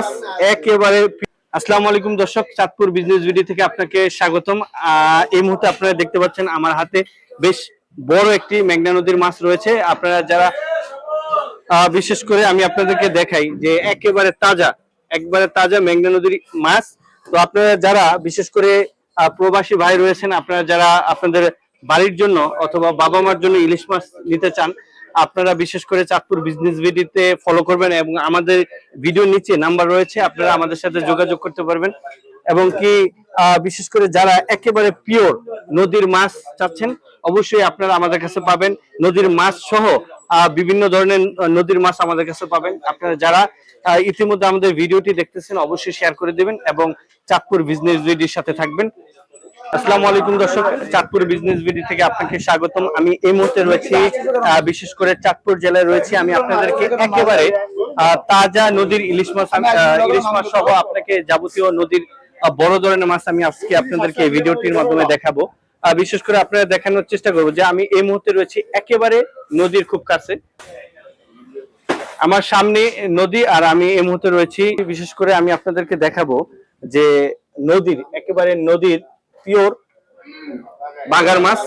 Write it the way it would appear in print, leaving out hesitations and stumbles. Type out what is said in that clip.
মাছ একেবারে। আসসালামু আলাইকুম দর্শক, চাঁদপুর বিজনেস ভিডিও থেকে আপনাকে স্বাগতম। এই মুহূর্তে আপনারা দেখতে পাচ্ছেন আমার হাতে বেশ বড় একটি মেঘনা নদীর মাছ রয়েছে। আপনারা যারা বিশেষ করে আমি আপনাদেরকে দেখাই যে একবারে তাজা মেঘনা নদীর মাছ। তো আপনারা যারা বিশেষ করে প্রবাসী ভাই রয়েছেন, আপনারা যারা আপনাদের বাড়ির জন্য অথবা বাবা মার জন্য ইলিশ মাছ নিতে চান, আপনারা বিশেষ করে চাঁদপুর বিজনেস ভিডিওতে ফলো করবেন এবং আমাদের ভিডিওর নিচে নাম্বার রয়েছে, আপনারা আমাদের সাথে যোগাযোগ করতে পারবেন। এবং কি বিশেষ করে যারা একেবারে পিওর নদীর মাছ চাচ্ছেন, অবশ্যই আপনারা আমাদের কাছে পাবেন। নদীর মাছ সহ বিভিন্ন ধরনের নদীর মাছ আমাদের কাছে পাবেন। আপনারা যারা ইতিমধ্যে আমাদের ভিডিওটি দেখতেছেন, অবশ্যই শেয়ার করে দিবেন এবং চাঁদপুর বিজনেস ভিডিওর সাথে থাকবেন। আসসালামু আলাইকুম দর্শক, চাঁদপুর বিজনেস ভিডিও থেকে আপনাকে স্বাগতম। আমি এই মুহূর্তে রয়েছি বিশেষ করে চাঁদপুর জেলায় রয়েছি। আমি আপনাদেরকে একেবারে তাজা নদীর ইলিশ মাছ সহ আপনাকে যাবতীয় নদীর বড় ধরনের মাছ আমি আজকে আপনাদেরকে এই ভিডিওটির মাধ্যমে দেখাবো। বিশেষ করে আপনারা দেখানোর চেষ্টা করবো যে আমি এই মুহূর্তে রয়েছি একেবারে নদীর খুব কাছে। আমার সামনে নদী আর আমি এই মুহূর্তে রয়েছি। বিশেষ করে আমি আপনাদেরকে দেখাবো যে নদীর পিওর বাগার মাছ